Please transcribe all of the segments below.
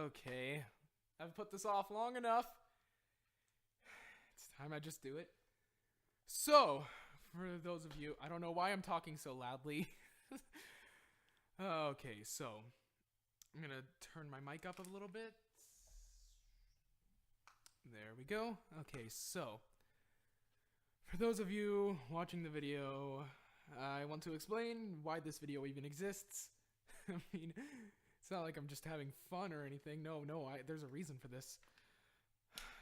Okay. I've put this off long enough. It's time I just do it. So, for those of you, I don't know why I'm talking so loudly. Okay, so I'm gonna turn my mic up a little bit. There we go. Okay, so for those of you watching the video, I want to explain why this video even exists. I mean, it's not like I'm just having fun or anything. No, there's a reason for this.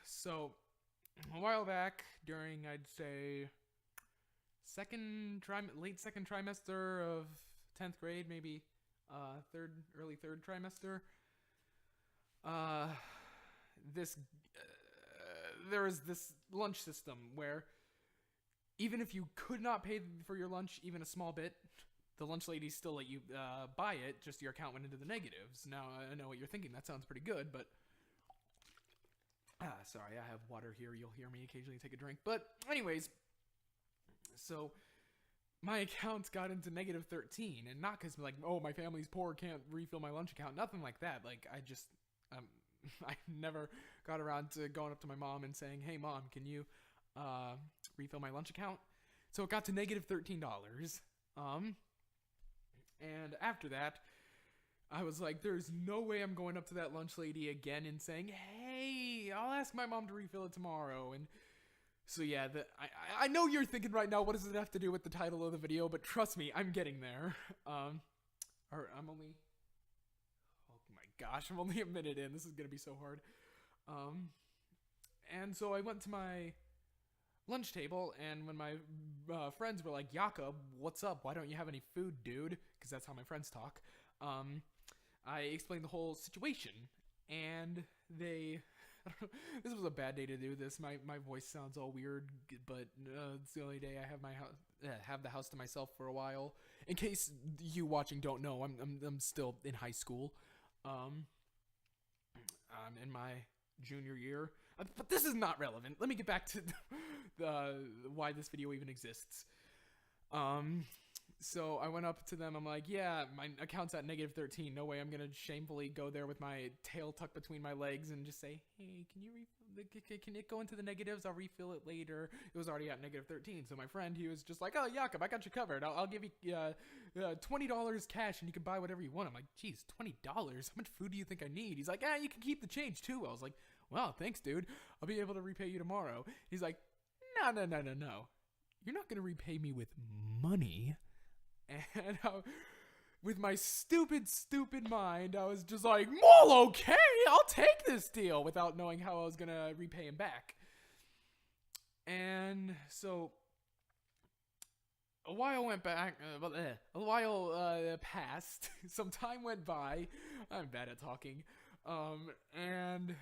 So, a while back, during, I'd say, late second trimester of 10th grade, maybe early third trimester, there was this lunch system where even if you could not pay for your lunch even a small bit, the lunch ladies still let you buy it, just your account went into the negatives. Now, I know what you're thinking, that sounds pretty good, but... sorry, I have water here, you'll hear me occasionally take a drink. But anyways, so my account got into negative 13, and not because, like, oh, my family's poor, can't refill my lunch account, nothing like that. Like, I never got around to going up to my mom and saying, hey, Mom, can you refill my lunch account? So it got to negative $13. And after that, I was like, there's no way I'm going up to that lunch lady again and saying, hey, I'll ask my mom to refill it tomorrow. And so yeah, I know you're thinking right now, what does it have to do with the title of the video? But trust me, I'm getting there. I'm only a minute in. This is going to be so hard. And so I went to my lunch table, and when my friends were like, Yakob, what's up? Why don't you have any food, dude? Because that's how my friends talk. I explained the whole situation, and they... this was a bad day to do this. My voice sounds all weird, but it's the only day I have the house to myself for a while. In case you watching don't know, I'm still in high school. I'm in my junior year, but this is not relevant. Let me get back to why this video even exists. So I went up to them. I'm like, yeah, my account's at negative 13. No way I'm going to shamefully go there with my tail tucked between my legs and just say, hey, can it go into the negatives? I'll refill it later. It was already at negative 13. So my friend, he was just like, oh, Yakob, I got you covered. I'll give you $20 cash and you can buy whatever you want. I'm like, geez, $20? How much food do you think I need? He's like, you can keep the change too. I was like, wow, thanks, dude. I'll be able to repay you tomorrow. He's like, no. You're not going to repay me with money. And with my stupid mind, I was just like, well, okay, I'll take this deal, without knowing how I was going to repay him back. And so a while went back, passed, some time went by. I'm bad at talking. And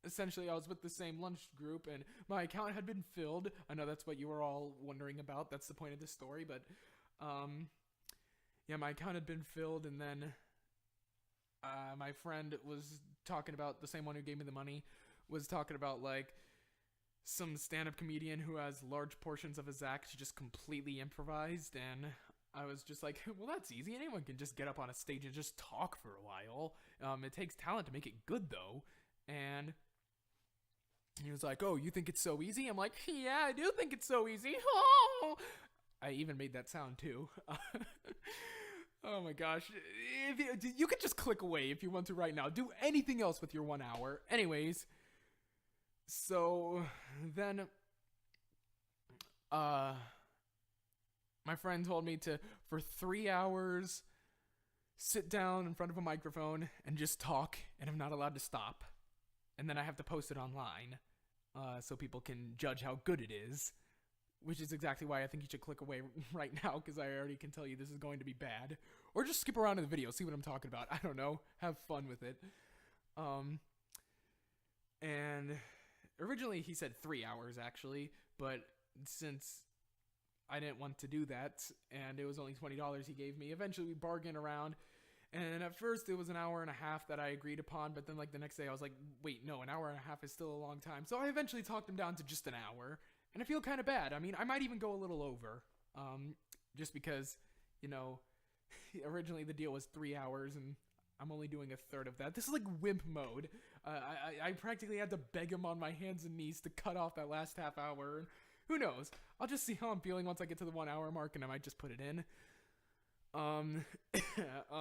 essentially I was with the same lunch group, and my account had been filled. I know that's what you were all wondering about. That's the point of this story, but yeah, my account had been filled, and then my friend was talking about, the same one who gave me the money, was talking about, like, some stand-up comedian who has large portions of his act just completely improvised, and I was just like, well, that's easy. Anyone can just get up on a stage and just talk for a while. It takes talent to make it good, though. And he was like, oh, you think it's so easy? I'm like, yeah, I do think it's so easy. Oh! I even made that sound, too. Oh, my gosh. You could just click away if you want to right now. Do anything else with your 1 hour. Anyways, so then my friend told me to, for 3 hours, sit down in front of a microphone and just talk, and I'm not allowed to stop. And then I have to post it online so people can judge how good it is, which is exactly why I think you should click away right now, because I already can tell you this is going to be bad. Or just skip around in the video, see what I'm talking about. I don't know. Have fun with it. And originally he said 3 hours, actually, but since I didn't want to do that, and it was only $20 he gave me, eventually we bargained around. And at first it was an hour and a half that I agreed upon, but then like the next day I was like, wait, no, an hour and a half is still a long time. So I eventually talked him down to just an hour, and I feel kind of bad. I mean, I might even go a little over, just because, you know, originally the deal was 3 hours, and I'm only doing a third of that. This is like wimp mode. I practically had to beg him on my hands and knees to cut off that last half hour. Who knows? I'll just see how I'm feeling once I get to the 1 hour mark, and I might just put it in. Oh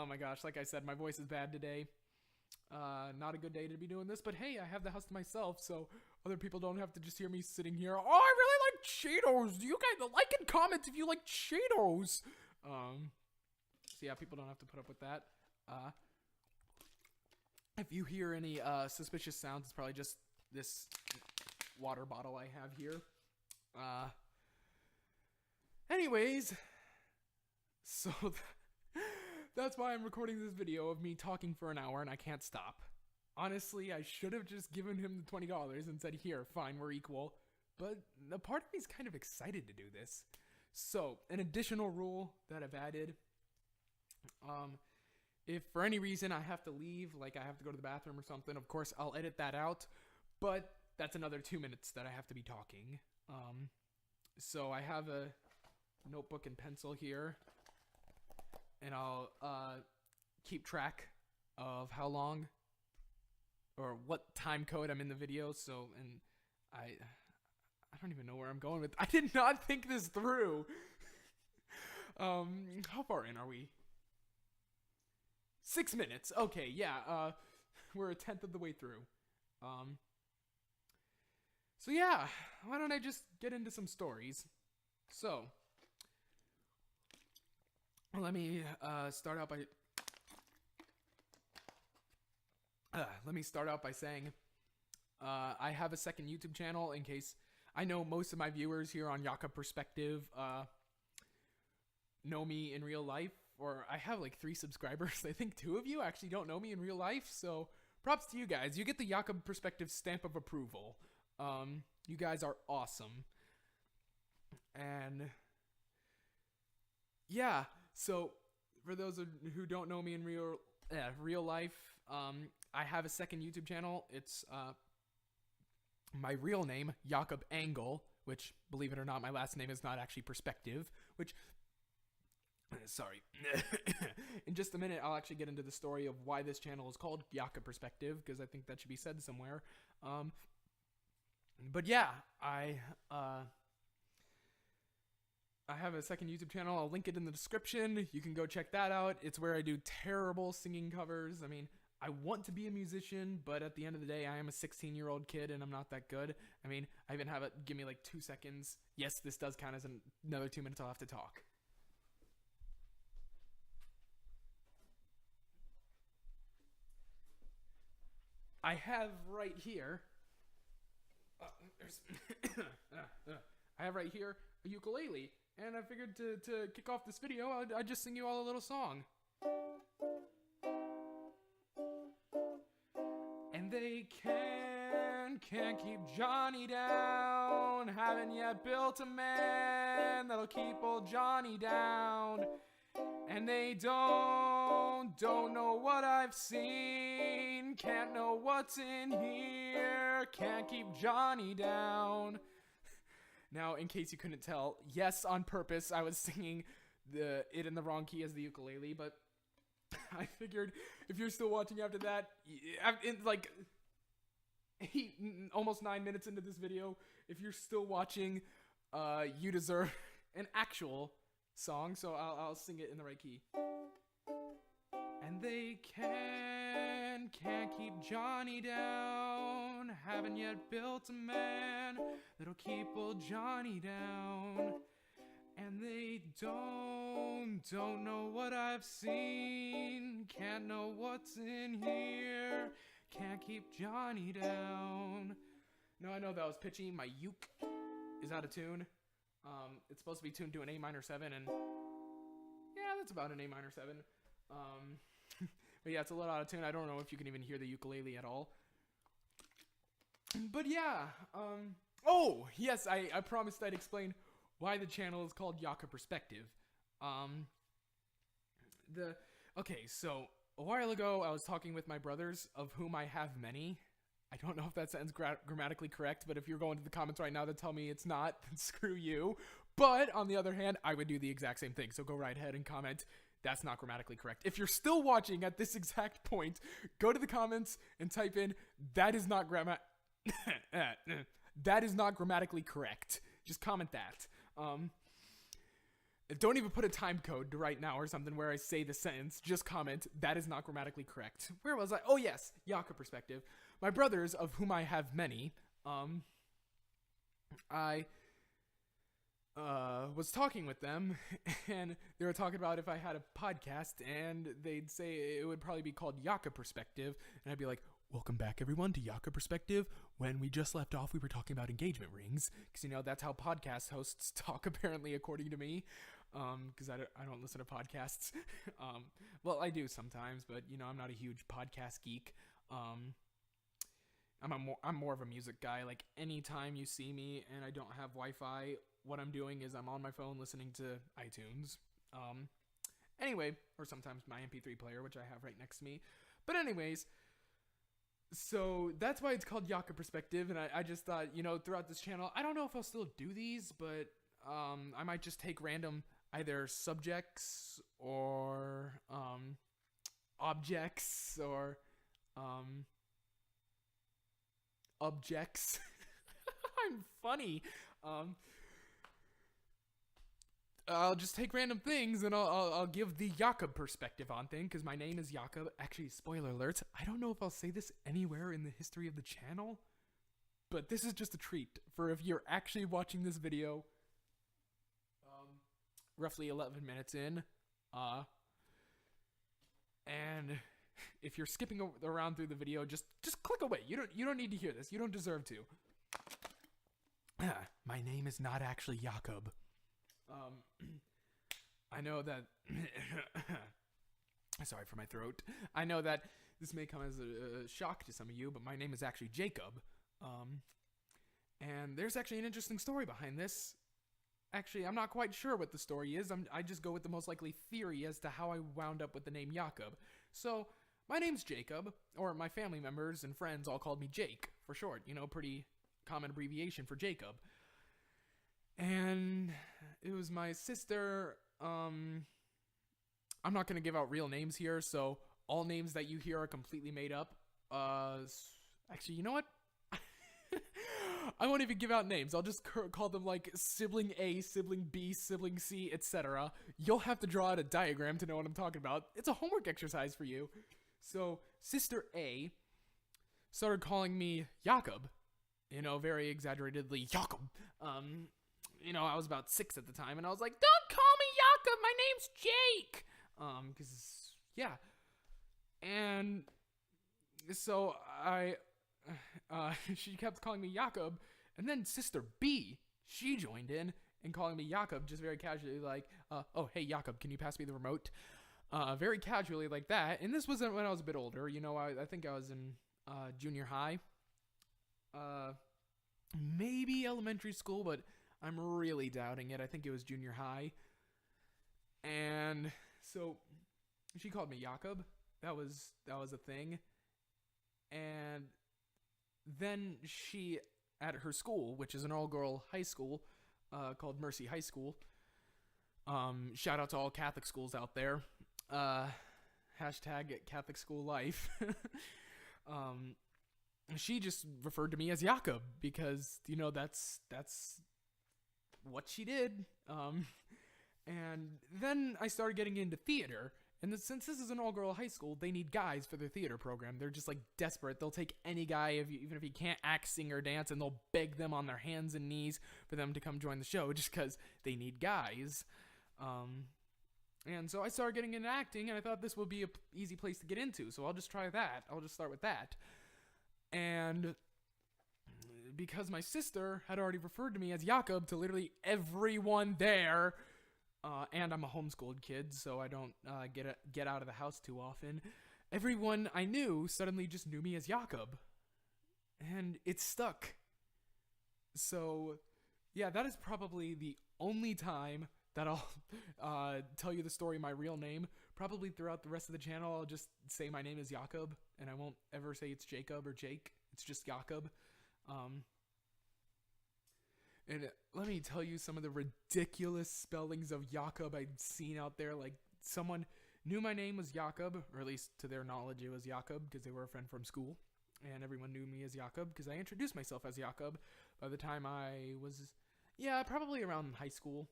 my gosh, like I said, my voice is bad today. Not a good day to be doing this, but hey, I have the house to myself, so other people don't have to just hear me sitting here. Oh, I really like Cheetos. You guys like and comment if you like Cheetos. So yeah, people don't have to put up with that. If you hear any suspicious sounds, it's probably just this water bottle I have here. Anyways, so that's why I'm recording this video of me talking for an hour and I can't stop. Honestly, I should have just given him the $20 and said, here, fine, we're equal. But a part of me is kind of excited to do this. So, an additional rule that I've added, if for any reason I have to leave, like I have to go to the bathroom or something, of course I'll edit that out, but that's another 2 minutes that I have to be talking. So I have a notebook and pencil here, and I'll keep track of how long or what time code I'm in the video. So, and I don't even know where I'm going with. I did not think this through. How far in are we? 6 minutes. Okay, yeah. We're a tenth of the way through. So yeah, why don't I just get into some stories? So, let me start out by saying I have a second YouTube channel in case I know most of my viewers here on Yakob Perspective know me in real life, or I have like 3 subscribers. I think 2 of you actually don't know me in real life, so props to you guys. You get the Yakob Perspective stamp of approval. You guys are awesome. And yeah, so for those who don't know me in real life, I have a second YouTube channel. It's my real name, Yakob Engel, which, believe it or not, my last name is not actually Perspective, which, sorry. In just a minute, I'll actually get into the story of why this channel is called Yakob Perspective, because I think that should be said somewhere. But yeah, I have a second YouTube channel. I'll link it in the description. You can go check that out. It's where I do terrible singing covers. I mean, I want to be a musician, but at the end of the day, I am a 16-year-old kid and I'm not that good. I mean, I even have it give me like 2 seconds. Yes, this does count as another 2 minutes I'll have to talk. I have right here I have right here a ukulele, and I figured to kick off this video, I'd just sing you all a little song. And they can't keep Johnny down, haven't yet built a man that'll keep old Johnny down. And they don't know what I've seen, can't know what's in here, can't keep Johnny down. Now, in case you couldn't tell, yes, on purpose, I was singing it in the wrong key as the ukulele, but I figured if you're still watching after that, in like almost 9 minutes into this video, if you're still watching, you deserve an actual song, so I'll sing it in the right key. And they can't keep Johnny down, haven't yet built a man that'll keep old Johnny down. And they don't know what I've seen, can't know what's in here, can't keep Johnny down. No, I know that was pitchy. My uke is out of tune. It's supposed to be tuned to an A minor 7, and yeah, that's about an A minor 7. But yeah, it's a little out of tune. I don't know if you can even hear the ukulele at all. But yeah, oh, yes, I promised I'd explain why the channel is called Yakob Perspective. Okay, so a while ago, I was talking with my brothers, of whom I have many. I don't know if that sentence grammatically correct, but if you're going to the comments right now to tell me it's not, then screw you. But on the other hand, I would do the exact same thing. So go right ahead and comment, That's not grammatically correct. If you're still watching at this exact point, go to the comments and type in, that is not that is not grammatically correct. Just comment that. Don't even put a time code to right now or something where I say the sentence. Just comment, that is not grammatically correct. Where was I? Oh yes, Yakob perspective. My brothers, of whom I have many, I was talking with them, and they were talking about if I had a podcast, and they'd say it would probably be called Yakob Perspective, and I'd be like, welcome back everyone to Yakob Perspective. When we just left off, we were talking about engagement rings, because that's how podcast hosts talk, apparently, according to me, because I don't listen to podcasts. Well, I do sometimes, but I'm not a huge podcast geek. I'm more of a music guy. Like, anytime you see me and I don't have Wi-Fi, what I'm doing is I'm on my phone listening to iTunes. Anyway, or sometimes my MP3 player, which I have right next to me. But anyways, so that's why it's called Yakob Perspective, and I just thought, throughout this channel, I don't know if I'll still do these, but I might just take random either subjects or objects or objects. I'm funny. I'll just take random things and I'll give the Yakob perspective on thing, because my name is Yakob. Actually, spoiler alert, I don't know if I'll say this anywhere in the history of the channel, but this is just a treat for if you're actually watching this video roughly 11 minutes in, and if you're skipping around through the video, just click away. You don't need to hear this. You don't deserve to. My name is not actually Yakob. I know that sorry for my throat. I know that this may come as a shock to some of you, but my name is actually Jacob. And there's actually an interesting story behind this. Actually, I'm not quite sure what the story is. I just go with the most likely theory as to how I wound up with the name Yakob. So, my name's Jacob, or my family members and friends all called me Jake for short. Pretty common abbreviation for Jacob. And it was my sister. I'm not going to give out real names here, so all names that you hear are completely made up. Actually, you know what? I won't even give out names. I'll just call them like sibling A, sibling B, sibling C, etc. You'll have to draw out a diagram to know what I'm talking about. It's a homework exercise for you. So, Sister A started calling me Yakob. Very exaggeratedly, Yakob. I was about 6 at the time, and I was like, don't call me Yakob, my name's Jake! Because, yeah. And so she kept calling me Yakob, and then Sister B, she joined in and calling me Yakob, just very casually, like, oh, hey, Yakob, can you pass me the remote? Very casually like that, and this wasn't when I was a bit older, I think I was in junior high, maybe elementary school, but I'm really doubting it. I think it was junior high. And so she called me Yakob. That was a thing. And then she, at her school, which is an all-girl high school, called Mercy High School. Shout out to all Catholic schools out there. Hashtag Catholic school life. She just referred to me as Yakob because, that's what she did. And then I started getting into theater. And since this is an all-girl high school, they need guys for their theater program. They're just, desperate. They'll take any guy, even if he can't act, sing, or dance, and they'll beg them on their hands and knees for them to come join the show just because they need guys. And so I started getting into acting, and I thought this would be an easy place to get into. So I'll just try that. I'll just start with that. And because my sister had already referred to me as Yakob to literally everyone there, and I'm a homeschooled kid, so I don't get out of the house too often, everyone I knew suddenly just knew me as Yakob. And it stuck. So, yeah, that is probably the only time that I'll tell you the story, my real name. Probably throughout the rest of the channel, I'll just say my name is Yakob, and I won't ever say it's Jacob or Jake. It's just Yakob. And let me tell you some of the ridiculous spellings of Yakob I've seen out there, someone knew my name was Yakob, or at least to their knowledge it was Yakob, because they were a friend from school, and everyone knew me as Yakob because I introduced myself as Yakob by the time I was, probably around high school.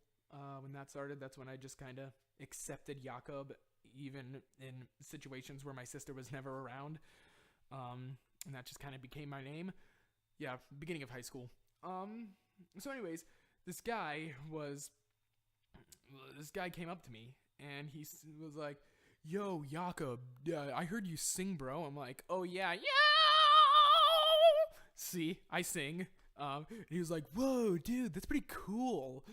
When that started, that's when I just kind of accepted Yakob, even in situations where my sister was never around. And that just kind of became my name. Yeah, beginning of high school. So anyways, this guy came up to me, and he was like, "Yo, Yakob, I heard you sing, bro." I'm like, "Oh yeah, yeah." See, I sing. And he was like, "Whoa, dude, that's pretty cool."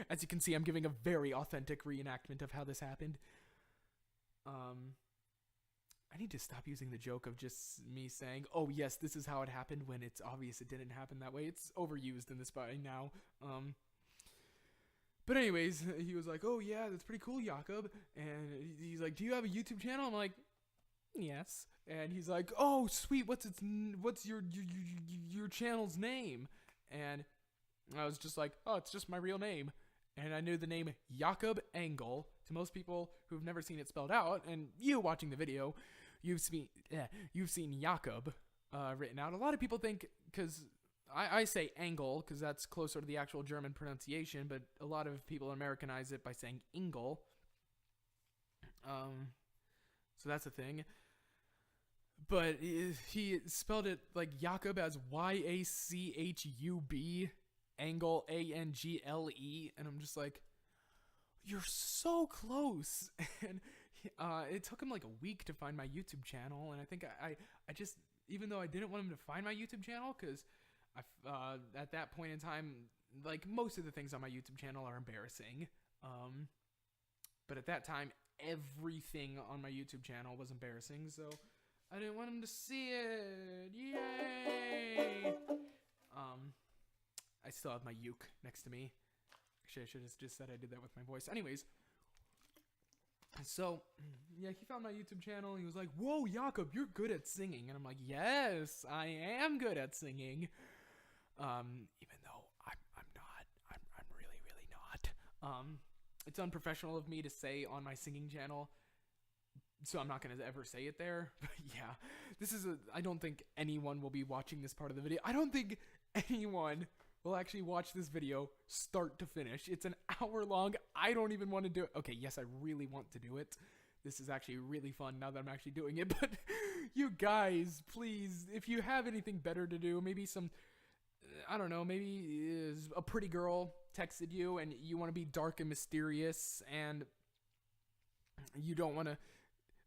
As you can see, I'm giving a very authentic reenactment of how this happened. I need to stop using the joke of just me saying, "Oh yes, this is how it happened," when it's obvious it didn't happen that way. It's overused in this by now. But anyways, he was like, "Oh yeah, that's pretty cool, Yakob." And he's like, "Do you have a YouTube channel?" I'm like, "Yes." And he's like, "Oh sweet, what's your channel's name?" And I was just like, "Oh, it's just my real name." And I knew the name Yakob Engel. To most people who've never seen it spelled out, and you watching the video, you've seen Yakob written out. A lot of people think, because I say Engel because that's closer to the actual German pronunciation, but a lot of people Americanize it by saying Engel. So that's a thing. But he spelled it like Yakob as Yachub, Engel Angle, and I'm just like, "You're so close." And it took him like a week to find my YouTube channel, and I think I just, even though I didn't want him to find my YouTube channel, because at that point in time, like, most of the things on my YouTube channel are embarrassing, but at that time everything on my YouTube channel was embarrassing, so I didn't want him to see it. Yay! I still have my uke next to me. Actually, I should have just said I did that with my voice. Anyways, so yeah, he found my YouTube channel. He was like, "Whoa, Yakob, you're good at singing." And I'm like, "Yes, I am good at singing." Even though I'm not. I'm really, really not. It's unprofessional of me to say on my singing channel, so I'm not going to ever say it there. But yeah, I don't think anyone will be watching this part of the video. I don't think anyone will actually watch this video start to finish. It's an hour long. I don't even want to do it. Okay, yes, I really want to do it. This is actually really fun now that I'm actually doing it. But you guys, please, if you have anything better to do, maybe some, I don't know, maybe a pretty girl texted you and you want to be dark and mysterious, and you don't want to,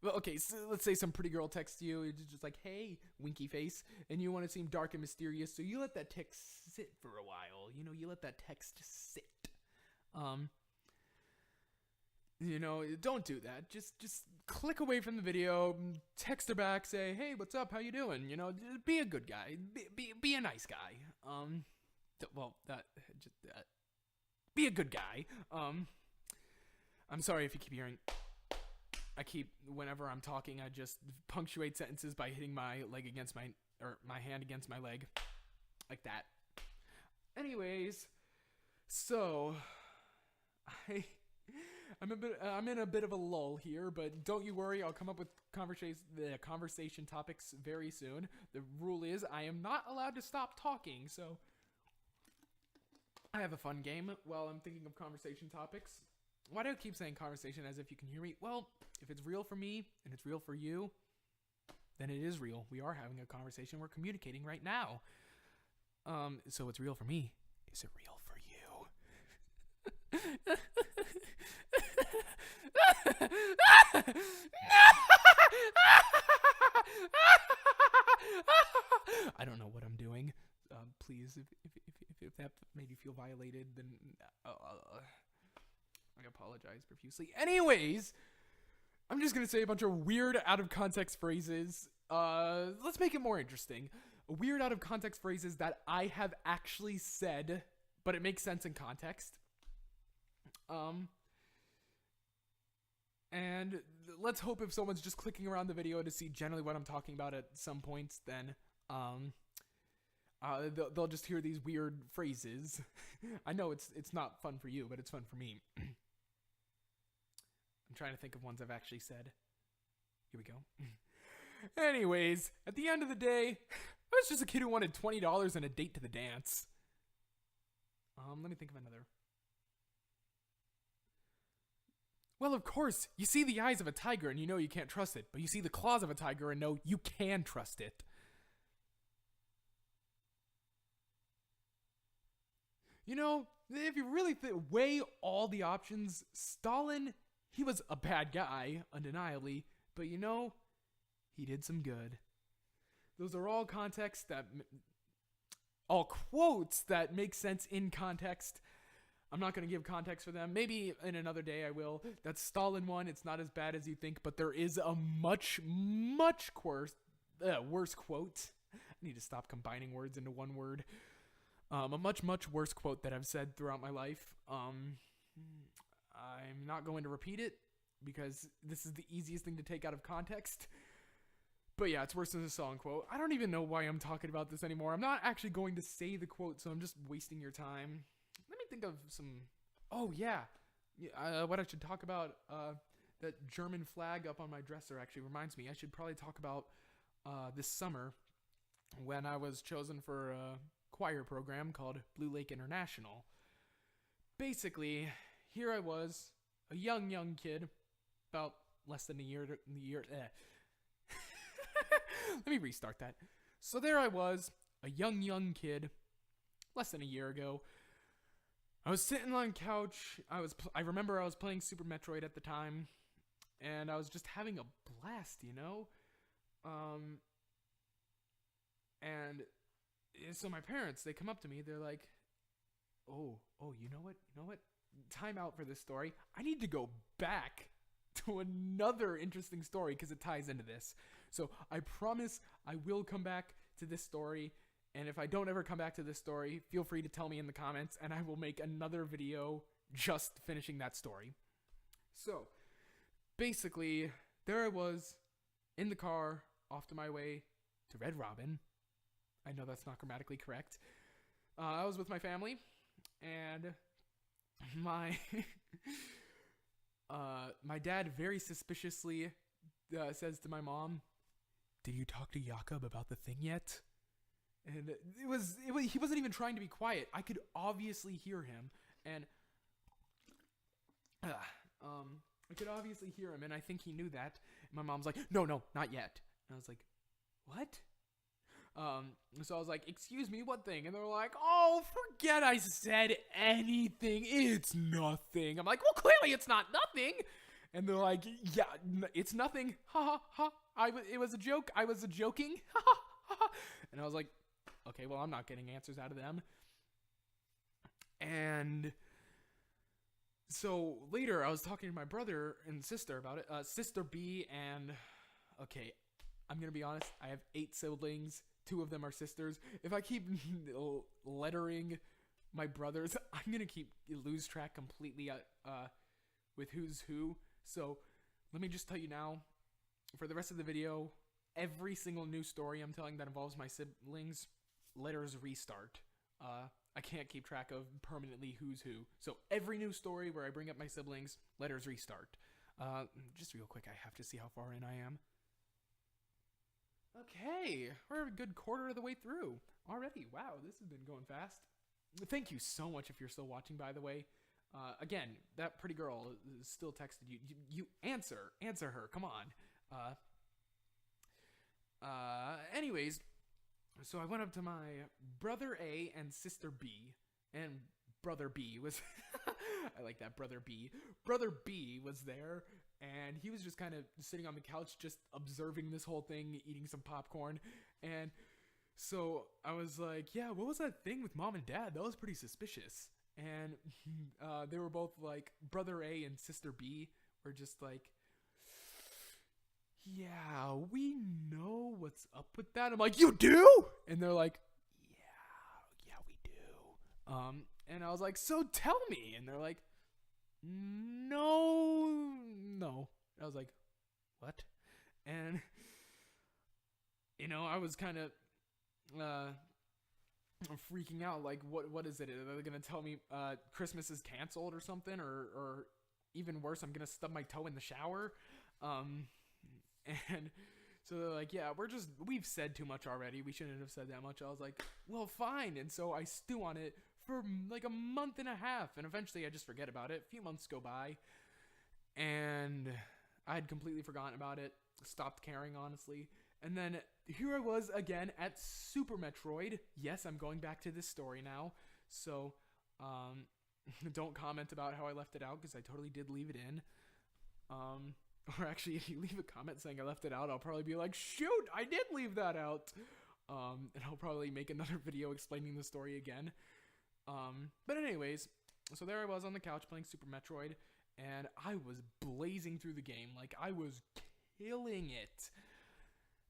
well, okay, so let's say some pretty girl texts you, it's just like, "Hey, winky face," and you want to seem dark and mysterious, so you let that text sit for a while. You let that text sit. Don't do that. Just click away from the video, text her back, say, "Hey, what's up? How you doing?" Be a good guy. Be a nice guy. Be a good guy. I'm sorry if you keep hearing. Whenever I'm talking, I just punctuate sentences by hitting my hand against my leg, like that. Anyways, so I'm in a bit of a lull here, but don't you worry, I'll come up with conversation topics very soon. The rule is I am not allowed to stop talking, so I have a fun game while I'm thinking of conversation topics. Why do I keep saying conversation as if you can hear me? Well, if it's real for me and it's real for you, then it is real. We are having a conversation. We're communicating right now. So it's real for me. Is it real for you? I don't know what I'm doing. Please, if that made you feel violated, then I apologize profusely. Anyways, I'm just gonna say a bunch of weird out of context phrases. Let's make it more interesting. Weird out of context phrases that I have actually said, but it makes sense in context. And let's hope if someone's just clicking around the video to see generally what I'm talking about at some points, then they'll just hear these weird phrases. I know it's not fun for you, but it's fun for me. I'm trying to think of ones I've actually said. Here we go. Anyways, at the end of the day, I was just a kid who wanted $20 and a date to the dance. Let me think of another. Well, of course, you see the eyes of a tiger and you know you can't trust it, but you see the claws of a tiger and know you can trust it. You know, if you really weigh all the options, Stalin, he was a bad guy, undeniably, but you know, he did some good. Those are all all quotes that make sense in context. I'm not going to give context for them. Maybe in another day I will. That Stalin one, it's not as bad as you think, but there is a much worse quote. I need to stop combining words into one word. A much worse quote that I've said throughout my life. I'm not going to repeat it because this is the easiest thing to take out of context. But yeah, it's worse than the Stalin quote. I don't even know why I'm talking about this anymore. I'm not actually going to say the quote, so I'm just wasting your time. Let me think of some... Oh, yeah. What I should talk about, that German flag up on my dresser actually reminds me. I should probably talk about this summer when I was chosen for a choir program called Blue Lake International. Basically, here I was, a young kid, about less than a year. Let me restart that. So there I was, a young kid, less than a year ago. I was sitting on a couch. I remember I was playing Super Metroid at the time, and I was just having a blast, you know? And so my parents, they come up to me. They're like, oh, you know what? Time out for this story. I need to go back to another interesting story because it ties into this. So I promise I will come back to this story. And if I don't ever come back to this story, feel free to tell me in the comments and I will make another video just finishing that story. So basically, there I was in the car off to my way to Red Robin. I know that's not grammatically correct. I was with my family and my my dad very suspiciously says to my mom, "Did you talk to Yakob about the thing yet?" And he wasn't even trying to be quiet. I could obviously hear him, and I could obviously hear him, and I think he knew that. And my mom's like, "No, not yet." And I was like, "What?" So I was like, "Excuse me, what thing?" And they're like, "Oh, forget I said anything. It's nothing." I'm like, "Well, clearly it's not nothing." And they're like, "Yeah, it's nothing. Ha ha ha. It was a joke. I was joking. Ha ha ha." And I was like, "Okay, well, I'm not getting answers out of them." And so later I was talking to my brother and sister about it. Sister B and... Okay, I'm going to be honest. I have 8 siblings. 2 of them are sisters. If I keep lettering my brothers, I'm going to lose track completely with who's who. So let me just tell you now, for the rest of the video, every single new story I'm telling that involves my siblings, letters restart. I can't keep track of permanently who's who. So every new story where I bring up my siblings, letters restart. Just real quick, I have to see how far in I am. Okay, we're a good quarter of the way through already. Wow, this has been going fast. Thank you so much if you're still watching, by the way. Again, that pretty girl still texted you. You answer her. Come on. Anyways, so I went up to my brother A and sister B, and brother B was, I like that, brother B. Brother B was there, and he was just kind of sitting on the couch, just observing this whole thing, eating some popcorn, and so I was like, "Yeah, what was that thing with mom and dad? That was pretty suspicious." And they were both like, brother A and sister B were just like, "Yeah, we know what's up with that." I'm like, "You do?" And they're like, yeah, we do. And I was like, "So tell me." And they're like, no. I was like, "What?" And, you know, I was kind of freaking out. Like, what is it? Are they going to tell me Christmas is canceled or something? Or even worse, I'm gonna stub my toe in the shower. And so they're like, yeah, we've said too much already. We shouldn't have said that much. I was like, well, fine. And so I stew on it for like a month and a half. And eventually I just forget about it. A few months go by. And I had completely forgotten about it. Stopped caring, honestly. And then here I was again at Super Metroid. Yes, I'm going back to this story now. So, don't comment about how I left it out, because I totally did leave it in. Or actually, if you leave a comment saying I left it out, I'll probably be like, shoot, I did leave that out. And I'll probably make another video explaining the story again. But anyways, so there I was on the couch playing Super Metroid, and I was blazing through the game. Like, I was killing it.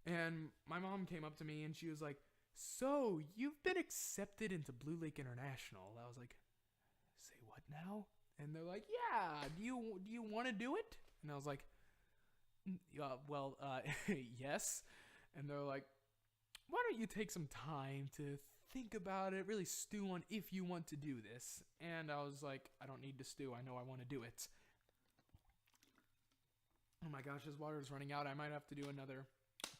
And my mom came up to me and she was like, so you've been accepted into Blue Lake International. I was like, say what now? And they're like, yeah, do you want to do it? And I was like, well, yes. And they're like, why don't you take some time to think about it, really stew on if you want to do this. And I was like, I don't need to stew. I know I want to do it. Oh my gosh, this water is running out. I might have to do another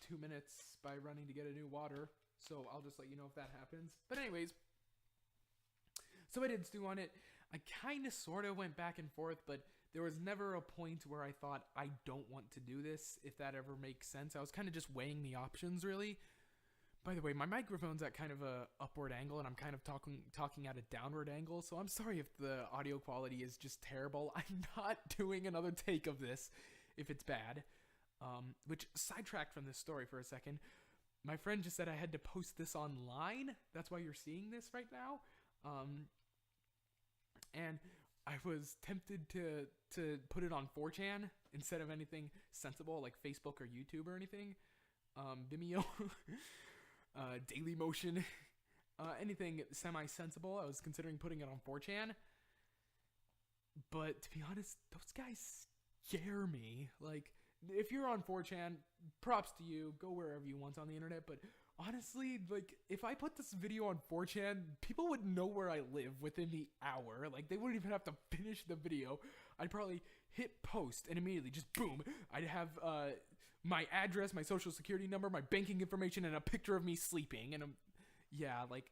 2 minutes by running to get a new water. So I'll just let you know if that happens. But anyways, so I did stew on it. I kind of sort of went back and forth, but there was never a point where I thought, I don't want to do this, if that ever makes sense. I was kind of just weighing the options, really. By the way, my microphone's at kind of a upward angle, and I'm kind of talking at a downward angle, so I'm sorry if the audio quality is just terrible. I'm not doing another take of this if it's bad. Which, sidetracked from this story for a second, my friend just said I had to post this online. That's why you're seeing this right now. And I was tempted to put it on 4chan instead of anything sensible like Facebook or YouTube or anything. Vimeo, Dailymotion, anything semi-sensible. I was considering putting it on 4chan. But to be honest, those guys scare me. Like, if you're on 4chan, props to you. Go wherever you want on the internet. But honestly, like, if I put this video on 4chan, people would know where I live within the hour. Like, they wouldn't even have to finish the video. I'd probably hit post and immediately just boom. I'd have my address, my social security number, my banking information, and a picture of me sleeping. And yeah, like,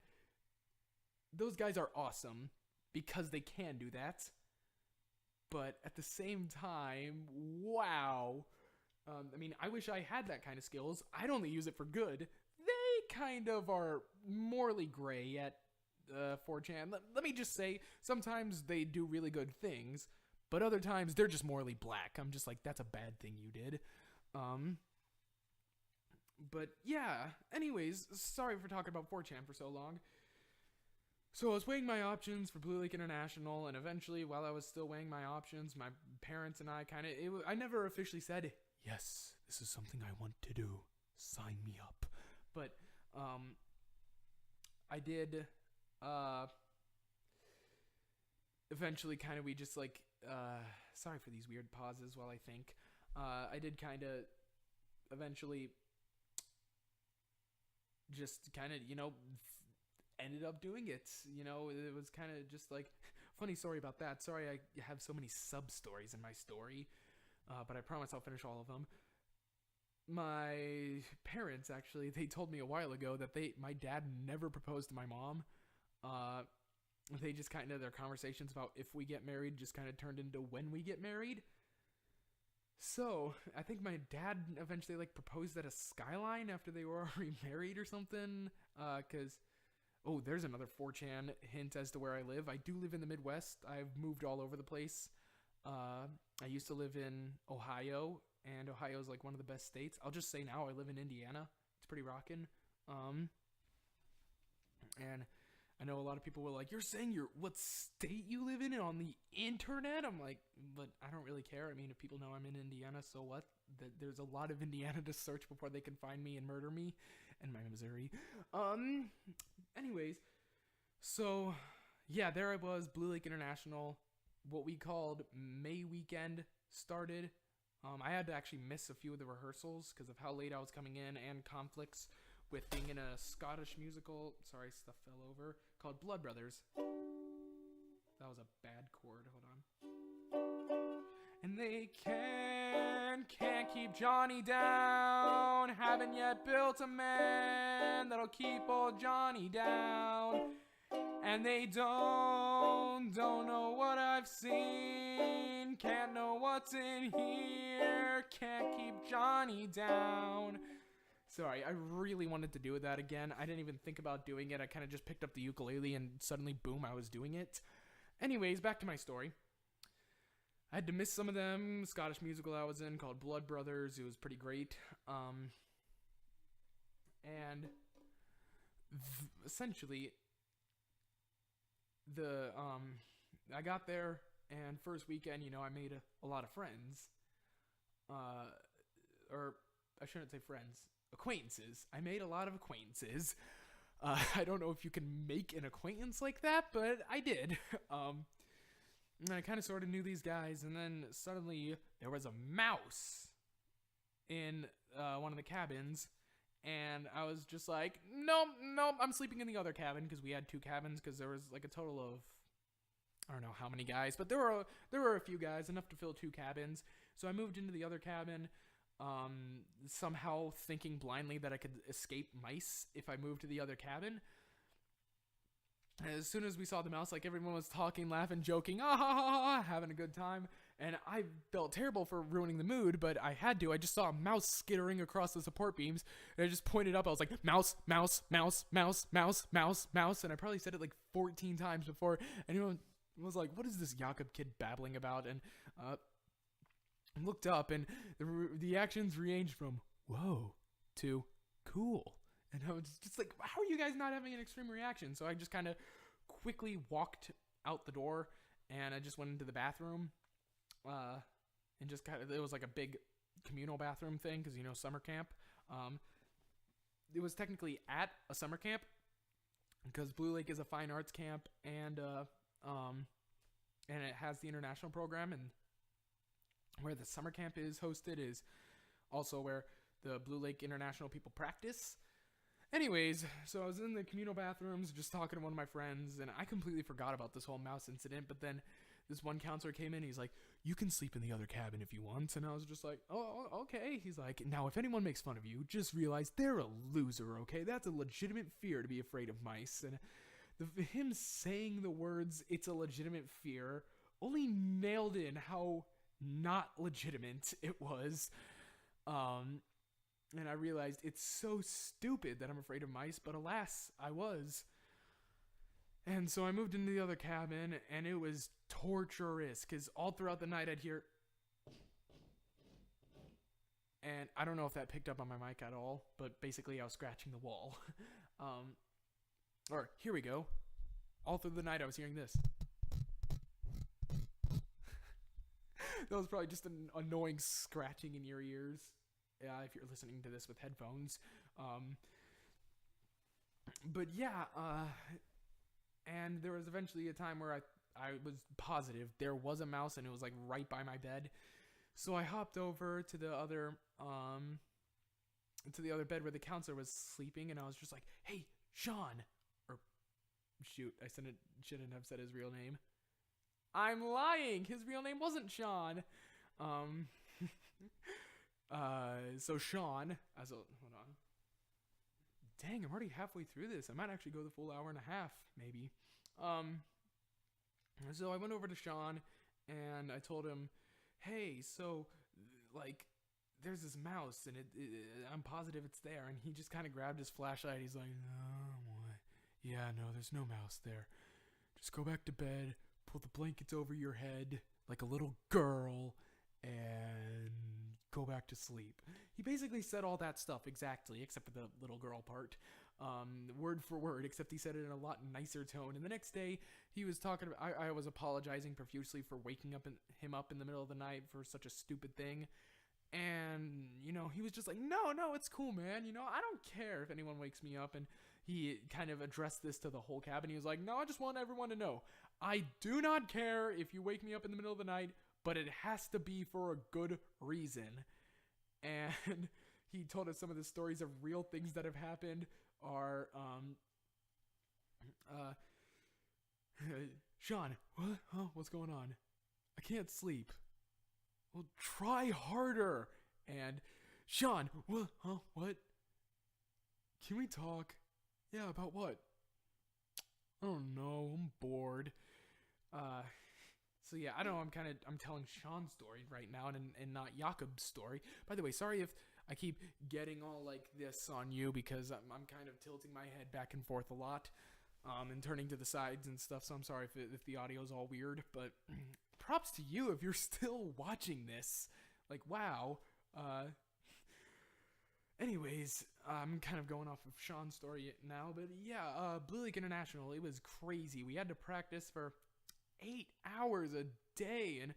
those guys are awesome because they can do that. But at the same time, wow. I mean, I wish I had that kind of skills. I'd only use it for good. They kind of are morally gray at 4chan. Let me just say, sometimes they do really good things, but other times they're just morally black. I'm just like, that's a bad thing you did. But yeah, anyways, sorry for talking about 4chan for so long. So I was weighing my options for Blue Lake International, and eventually, while I was still weighing my options, my parents and I I never officially said, yes, this is something I want to do. Sign me up. But, I did, eventually we just like, sorry for these weird pauses while I think. I did eventually just ended up doing it. It was kind of just like, funny story about that. Sorry I have so many sub-stories in my story, but I promise I'll finish all of them. My parents, actually, they told me a while ago that my dad never proposed to my mom. They just their conversations about if we get married just turned into when we get married. So, I think my dad eventually proposed at a Skyline after they were already married or something, cause oh, there's another 4chan hint as to where I live. I do live in the Midwest. I've moved all over the place. I used to live in Ohio, and Ohio is one of the best states. I'll just say now I live in Indiana. It's pretty rockin'. And I know a lot of people were like, you're saying what state you live in on the internet? I'm like, but I don't really care. I mean, if people know I'm in Indiana, so what? There's a lot of Indiana to search before they can find me and murder me. And my Missouri. Anyways, so yeah, there I was, Blue Lake International. What we called May weekend started. I had to actually miss a few of the rehearsals because of how late I was coming in and conflicts with being in a Scottish musical. Sorry, stuff fell over. Called Blood Brothers. That was a bad chord. Hold on. And they can't keep Johnny down. Haven't yet built a man that'll keep old Johnny down. And they don't know what I've seen. Can't know what's in here. Can't keep Johnny down. Sorry, I really wanted to do that again. I didn't even think about doing it. I kind of just picked up the ukulele and suddenly, boom, I was doing it. Anyways, back to my story. I had to miss some of them. Scottish musical I was in called Blood Brothers. It was pretty great. And essentially, I got there, and first weekend, I made a lot of friends. Or I shouldn't say friends. Acquaintances. I made a lot of acquaintances. I don't know if you can make an acquaintance like that, but I did. And I kind of sort of knew these guys, and then suddenly there was a mouse in one of the cabins, and I was just like, nope, I'm sleeping in the other cabin, because we had 2 cabins, because there was like a total of, I don't know how many guys, but there were a few guys, enough to fill 2 cabins. So I moved into the other cabin, somehow thinking blindly that I could escape mice if I moved to the other cabin. As soon as we saw the mouse, like, everyone was talking, laughing, joking, having a good time. And I felt terrible for ruining the mood, but I had to. I just saw a mouse skittering across the support beams, and I just pointed up. I was like, mouse, mouse, mouse, mouse, mouse, mouse, mouse. And I probably said it like 14 times before anyone was like, what is this Yakob kid babbling about? And I looked up, and the actions ranged from, whoa, to cool. And I was just like, how are you guys not having an extreme reaction? So I just kind of quickly walked out the door, and I just went into the bathroom. And just kind of, it was like a big communal bathroom thing, because, summer camp. It was technically at a summer camp, because Blue Lake is a fine arts camp, and it has the international program, and where the summer camp is hosted is also where the Blue Lake International people practice. Anyways, so I was in the communal bathrooms just talking to one of my friends, and I completely forgot about this whole mouse incident, but then this one counselor came in, he's like, you can sleep in the other cabin if you want. And I was just like, oh, okay. He's like, now if anyone makes fun of you, just realize they're a loser, okay? That's a legitimate fear to be afraid of mice. And him saying the words, it's a legitimate fear, only nailed in how not legitimate it was. And I realized it's so stupid that I'm afraid of mice, but alas, I was. And so I moved into the other cabin, and it was torturous, because all throughout the night I'd hear, and I don't know if that picked up on my mic at all, but basically I was scratching the wall. Or, here we go. All through the night I was hearing this. That was probably just an annoying scratching in your ears. Yeah, if you're listening to this with headphones. But yeah, and there was eventually a time where I was positive there was a mouse, and it was like right by my bed. So I hopped over to the other bed where the counselor was sleeping, and I was just like, hey, Sean. Or, shoot, I shouldn't have said his real name. I'm lying. His real name wasn't Sean. So Sean, hold on. Dang, I'm already halfway through this. I might actually go the full hour and a half, maybe. So I went over to Sean, and I told him, hey, so, like, there's this mouse, and I'm positive it's there. And he just kind of grabbed his flashlight. He's like, oh, what? Yeah, no, there's no mouse there. Just go back to bed, pull the blankets over your head like a little girl, and go back to sleep. He basically said all that stuff exactly, except for the little girl part, word for word, except he said it in a lot nicer tone. And the next day, he was talking about, I was apologizing profusely for waking him up in the middle of the night for such a stupid thing. And, he was just like, no, it's cool, man. I don't care if anyone wakes me up. And he kind of addressed this to the whole cabin. He was like, no, I just want everyone to know, I do not care if you wake me up in the middle of the night, but it has to be for a good reason. And he told us some of the stories of real things that have happened are, Sean, what? Huh? What's going on? I can't sleep. Well, try harder. And Sean, what? Huh? What? Can we talk? Yeah, about what? I don't know. I'm bored. So yeah, I don't know. I'm telling Sean's story right now, and not Yakob's story. By the way, sorry if I keep getting all like this on you, because I'm kind of tilting my head back and forth a lot, and turning to the sides and stuff. So I'm sorry if the audio's all weird, but props to you if you're still watching this. Like, wow. Anyways, I'm kind of going off of Sean's story now, but yeah, Blue Lake International, it was crazy. We had to practice for 8 hours a day, and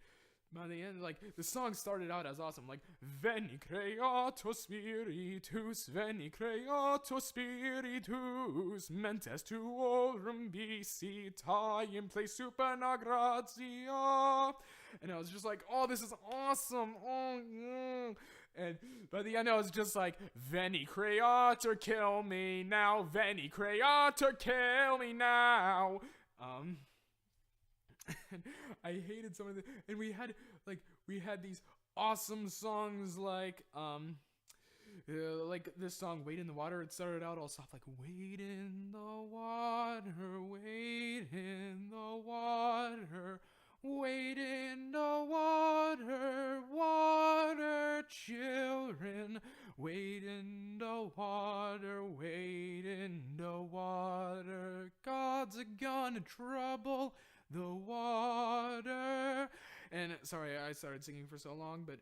by the end, like, the song started out as awesome, like, Veni creator spiritus, Veni creator spiritus, mentes tuorum visitae in ple superna gratia, and I was just like, oh, this is awesome, oh, yeah. And by the end, I was just like, Veni creator, kill me now, Veni creator, kill me now. And I hated some of the, and we had these awesome songs like this song, Wade in the Water. It started out all soft, like, wade in the water, wade in the water, wade in the water, water children, wade in the water, wade in the water, God's gonna trouble the water. And sorry, I started singing for so long, but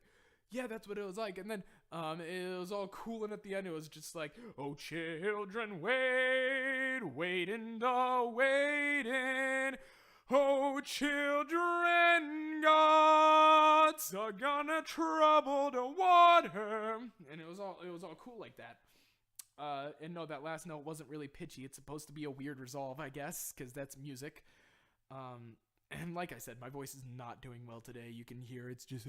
yeah, that's what it was like. And then it was all cool, and at the end it was just like, oh children, wade, wade in the wading, oh children, God's gonna trouble the water. And it was all cool like that. And no, that last note wasn't really pitchy. It's supposed to be a weird resolve, I guess, because that's music. And like I said, my voice is not doing well today. You can hear it's just,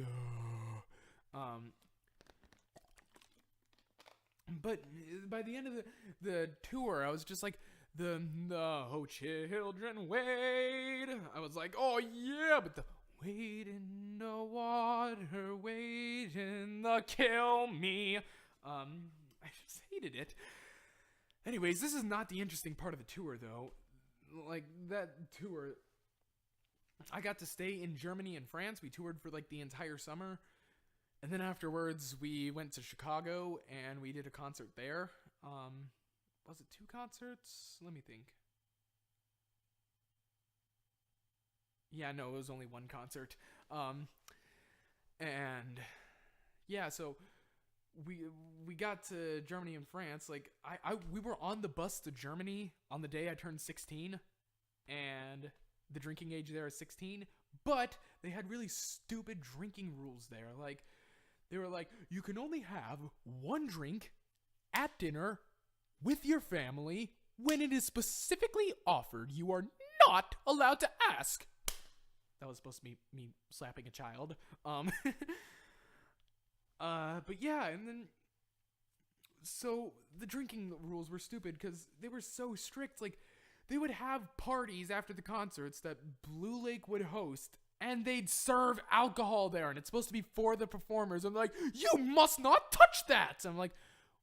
but by the end of the tour, I was just like, the oh children wade. I was like, oh yeah, but the wade in the water, wade in the kill me. I just hated it. Anyways, this is not the interesting part of the tour, though. Like, that tour, I got to stay in Germany and France. We toured for like the entire summer. And then afterwards, we went to Chicago and we did a concert there. Was it 2 concerts? Let me think. Yeah, no, it was only 1 concert. And yeah, so we got to Germany and France. Like, we were on the bus to Germany on the day I turned 16, and the drinking age there is 16, but they had really stupid drinking rules there. Like, they were like, you can only have 1 drink at dinner with your family when it is specifically offered. You are not allowed to ask. That was supposed to be me slapping a child. But yeah, and then, so the drinking rules were stupid because they were so strict. Like, they would have parties after the concerts that Blue Lake would host, and they'd serve alcohol there, and it's supposed to be for the performers. I'm like, you must not touch that. So I'm like,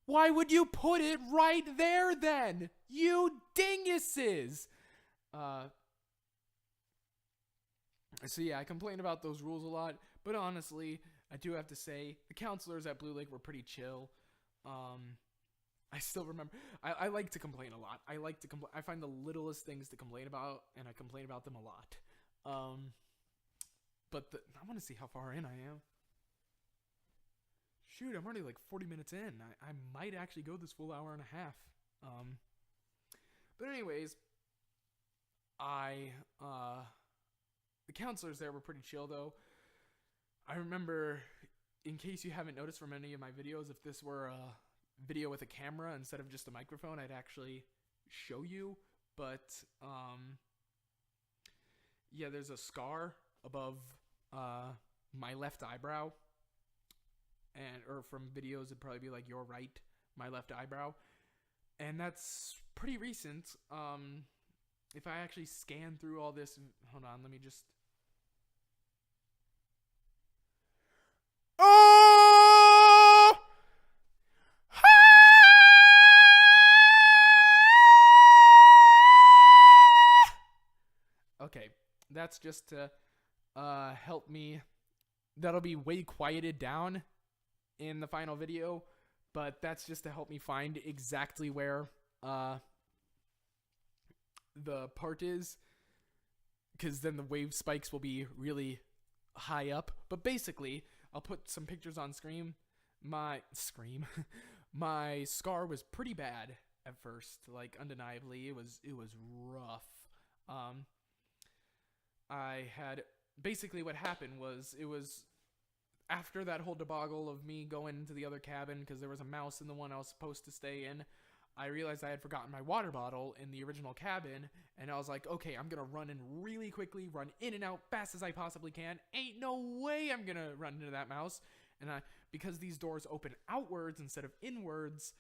why would you put it right there then? You dinguses. So yeah, I complain about those rules a lot, but honestly, I do have to say, the counselors at Blue Lake were pretty chill. I still remember, I like to complain a lot. I find the littlest things to complain about, and I complain about them a lot. But I want to see how far in I am. Shoot, I'm already like 40 minutes in. I might actually go this full hour and a half. But anyways, the counselors there were pretty chill, though. I remember, in case you haven't noticed from any of my videos, if this were a video with a camera instead of just a microphone, I'd actually show you. But, yeah, there's a scar above my left eyebrow. Or from videos, it'd probably be like your right, my left eyebrow. And that's pretty recent. if I actually scan through all this, hold on, let me just. Oh! Okay, that's just to help me. That'll be way quieted down in the final video, but that's just to help me find exactly where the part is, because then the wave spikes will be really high up. But basically, I'll put some pictures on screen. My scar was pretty bad at first, like undeniably. It was rough. I had basically what happened was it was after that whole debacle of me going into the other cabin because there was a mouse in the one I was supposed to stay in. I realized I had forgotten my water bottle in the original cabin, and I was like, okay, I'm gonna run in really quickly, run in and out fast as I possibly can. Ain't no way I'm gonna run into that mouse. And because these doors open outwards instead of inwards,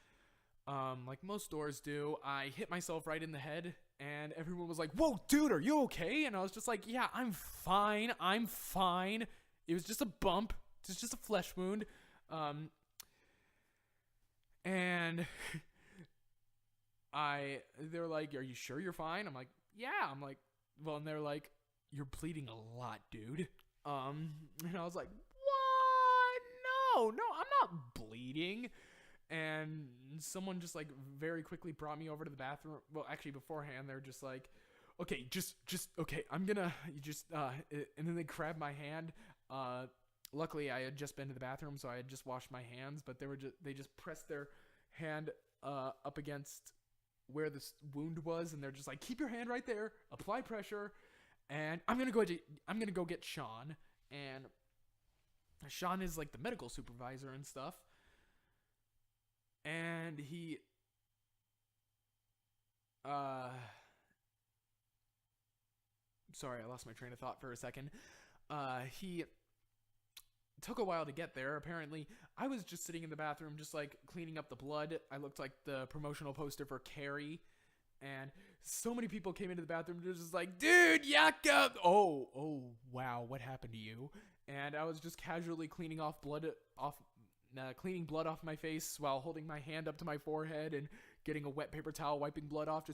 like most doors do, I hit myself right in the head, and everyone was like, whoa, dude, are you okay? And I was just like, yeah, I'm fine. It was just a bump. It's just a flesh wound. And they're like, are you sure you're fine? I'm like, yeah. I'm like, well, and they're like, you're bleeding a lot, dude. And I was like, what? No, I'm not bleeding. And someone just like very quickly brought me over to the bathroom. Well, actually beforehand, they're just like, okay, just okay, I'm gonna just and then they grabbed my hand. Luckily I had just been to the bathroom, so I had just washed my hands, but they just pressed their hand up against where this wound was, and they're just like, keep your hand right there, apply pressure, and I'm gonna go get Sean. And Sean is like the medical supervisor and stuff. And he sorry, I lost my train of thought for a second. He took a while to get there. Apparently, I was just sitting in the bathroom just like cleaning up the blood. I looked like the promotional poster for Carrie. And so many people came into the bathroom and just like, dude, Yakob! Oh, wow, what happened to you? And I was just casually cleaning blood off my face while holding my hand up to my forehead and getting a wet paper towel, wiping blood off.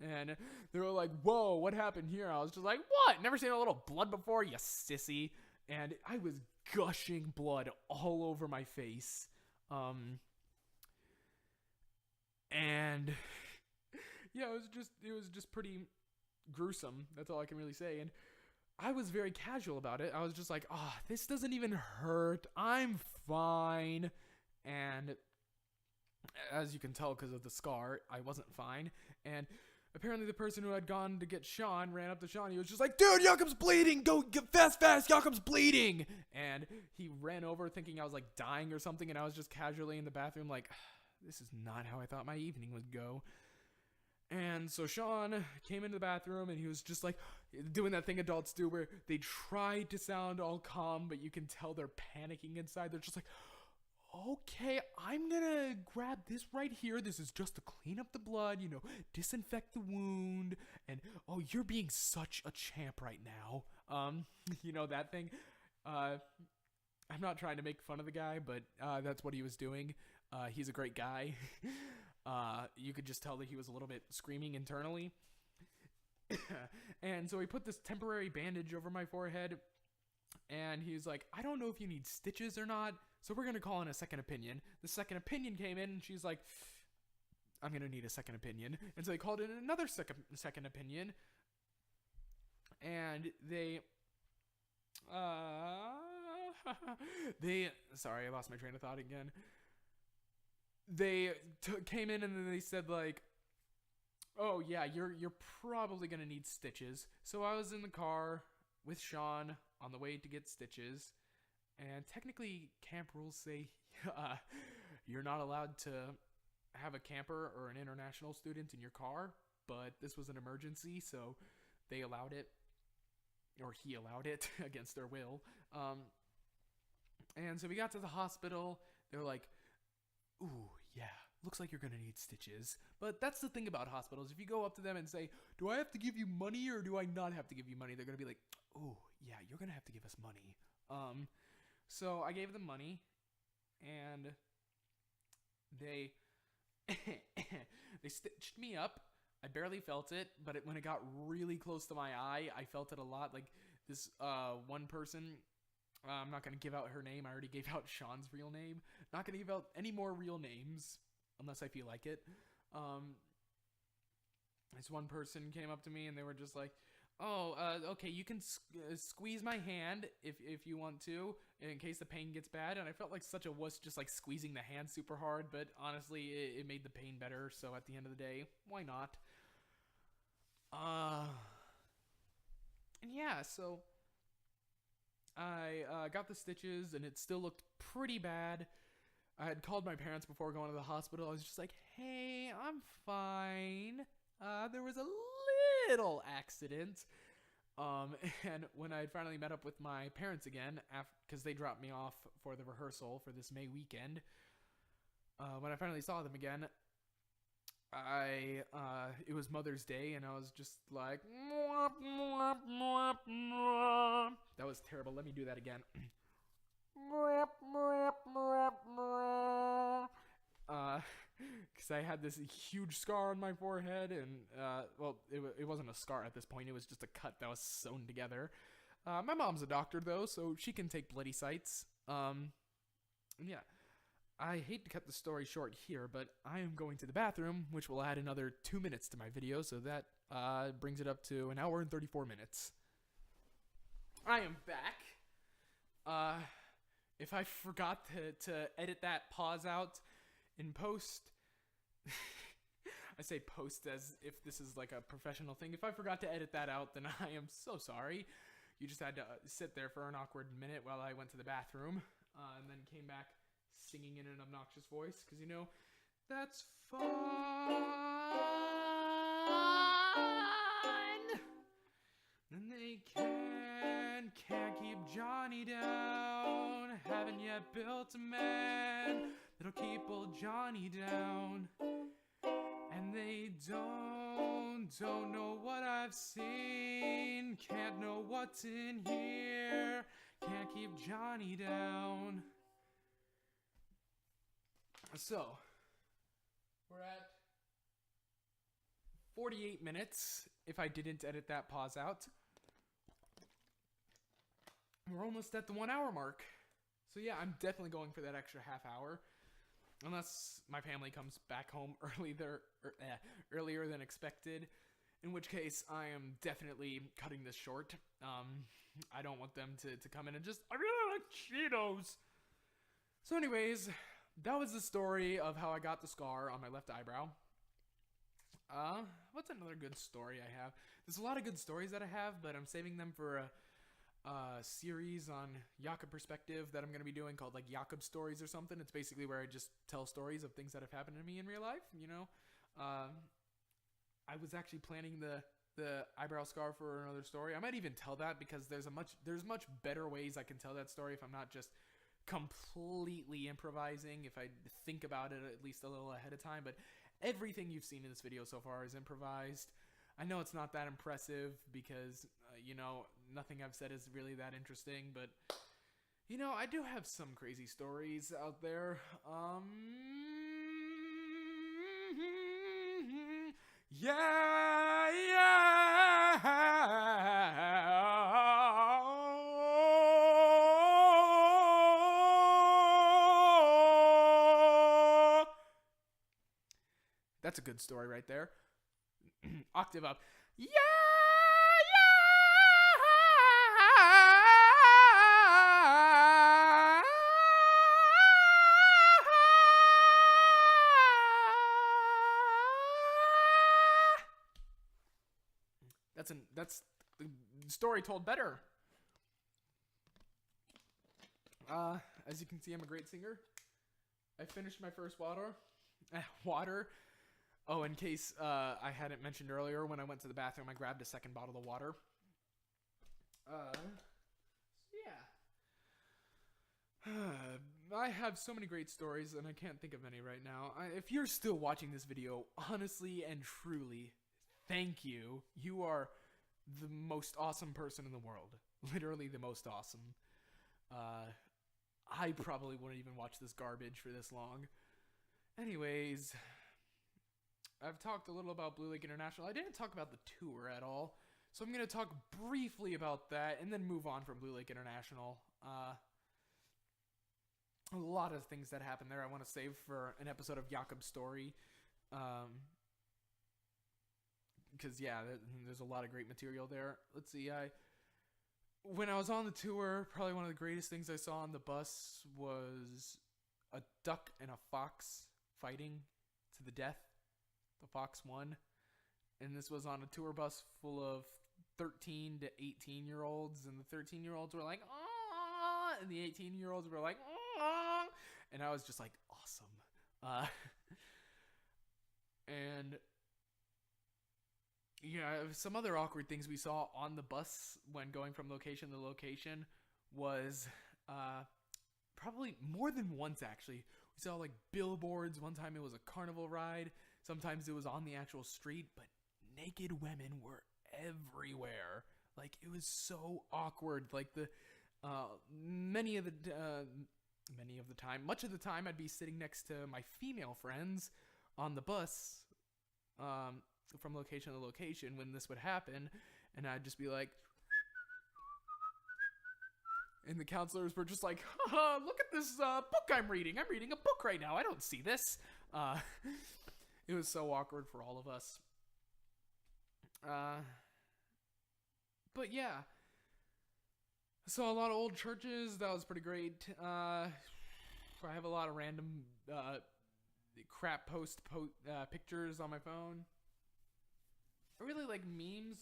And they were like, whoa, what happened here? I was just like, what? Never seen a little blood before, you sissy. And I was gushing blood all over my face. And yeah, it was just pretty gruesome. That's all I can really say. And I was very casual about it. I was just like, this doesn't even hurt. I'm fine. And as you can tell because of the scar, I wasn't fine. And apparently the person who had gone to get Sean ran up to Sean. He was just like, dude, Yakob's bleeding. Go get fast. Yakob's bleeding. And he ran over thinking I was like dying or something. And I was just casually in the bathroom like, this is not how I thought my evening would go. And so Sean came into the bathroom and he was just like doing that thing adults do where they try to sound all calm, but you can tell they're panicking inside. They're just like, okay, I'm gonna grab this right here. This is just to clean up the blood, disinfect the wound. And, oh, you're being such a champ right now. That thing. I'm not trying to make fun of the guy, but that's what he was doing. He's a great guy. You could just tell that he was a little bit screaming internally. And so he put this temporary bandage over my forehead. And he was like, I don't know if you need stitches or not, so we're going to call in a second opinion. The second opinion came in, and she's like, I'm going to need a second opinion. And so they called in another second opinion. And they... Sorry, I lost my train of thought again. They came in and then they said like, oh yeah, you're probably gonna need stitches. So I was in the car with Sean on the way to get stitches, and technically camp rules say you're not allowed to have a camper or an international student in your car, but this was an emergency, so they allowed it, or he allowed it against their will. And so we got to the hospital. They're like, ooh, yeah, looks like you're going to need stitches. But that's the thing about hospitals. If you go up to them and say, do I have to give you money or do I not have to give you money? They're going to be like, oh, yeah, you're going to have to give us money. So I gave them money, and they they stitched me up. I barely felt it, but when it got really close to my eye, I felt it a lot. Like this one person, I'm not going to give out her name. I already gave out Sean's real name. Not going to give out any more real names unless I feel like it. This one person came up to me and they were just like, oh, okay, you can squeeze my hand if you want to, in case the pain gets bad. And I felt like such a wuss just like squeezing the hand super hard, but honestly, it made the pain better. So at the end of the day, why not? And yeah, so I got the stitches and it still looked pretty bad. I had called my parents before going to the hospital. I was just like, hey, I'm fine. There was a little accident. And when I had finally met up with my parents again, because they dropped me off for the rehearsal for this May weekend, when I finally saw them again, it was Mother's Day, and I was just like, mwah, mwah, mwah, mwah. That was terrible. Let me do that again. Because I had this huge scar on my forehead, and well, it wasn't a scar at this point. It was just a cut that was sewn together. My mom's a doctor though, so she can take bloody sights. Yeah, I hate to cut the story short here, but I am going to the bathroom, which will add another 2 minutes to my video, so that brings it up to 1 hour and 34 minutes. I am back. If I forgot to edit that pause out in post, I say post as if this is like a professional thing. If I forgot to edit that out, then I am so sorry. You just had to sit there for an awkward minute while I went to the bathroom, and then came back singing in an obnoxious voice, because, you know, that's fun. And they can't keep Johnny down. Haven't yet built a man that'll keep old Johnny down. And they don't know what I've seen. Can't know what's in here. Can't keep Johnny down. So, we're at 48 minutes, if I didn't edit that pause out. We're almost at the 1 hour mark. So yeah, I'm definitely going for that extra half hour. Unless my family comes back home earlier than expected. In which case, I am definitely cutting this short. I don't want them to come in and just, I really like Cheetos. So anyways, that was the story of how I got the scar on my left eyebrow. What's another good story I have? There's a lot of good stories that I have, but I'm saving them for a series on Yakob perspective that I'm going to be doing called like Yakob stories or something. It's basically where I just tell stories of things that have happened to me in real life, you know. I was actually planning the eyebrow scar for another story. I might even tell that because there's much better ways I can tell that story if I'm not just completely improvising, if I think about it at least a little ahead of time. But everything you've seen in this video so far is improvised. I know it's not that impressive because, you know, nothing I've said is really that interesting, but, you know, I do have some crazy stories out there. Yeah. That's a good story right there. Octave up. Yeah. That's the story told better. As you can see, I'm a great singer. I finished my first water. Oh, in case I hadn't mentioned earlier, when I went to the bathroom, I grabbed a second bottle of water. Yeah. I have so many great stories, and I can't think of any right now. If you're still watching this video, honestly and truly, thank you. You are the most awesome person in the world. Literally the most awesome. I probably wouldn't even watch this garbage for this long. Anyways, I've talked a little about Blue Lake International. I didn't talk about the tour at all, so I'm going to talk briefly about that and then move on from Blue Lake International. A lot of things that happened there I want to save for an episode of Yakob's story. Because, yeah, there's a lot of great material there. Let's see, when I was on the tour, probably one of the greatest things I saw on the bus was a duck and a fox fighting to the death. The fox won. And this was on a tour bus full of 13 to 18-year-olds. And the 13-year-olds were like, "Aww," and the 18-year-olds were like, "Aww." And I was just like, awesome. And yeah, some other awkward things we saw on the bus when going from location to location was probably more than once, actually. We saw like billboards. One time it was a carnival ride. Sometimes it was on the actual street, but naked women were everywhere. Like, it was so awkward. Like, much of the time I'd be sitting next to my female friends on the bus, from location to location when this would happen, and I'd just be like, and the counselors were just like, haha, look at this book I'm reading. I'm reading a book right now. I don't see this. It was so awkward for all of us. But yeah, I saw a lot of old churches. That was pretty great. I have a lot of random crap pictures on my phone. I really like memes.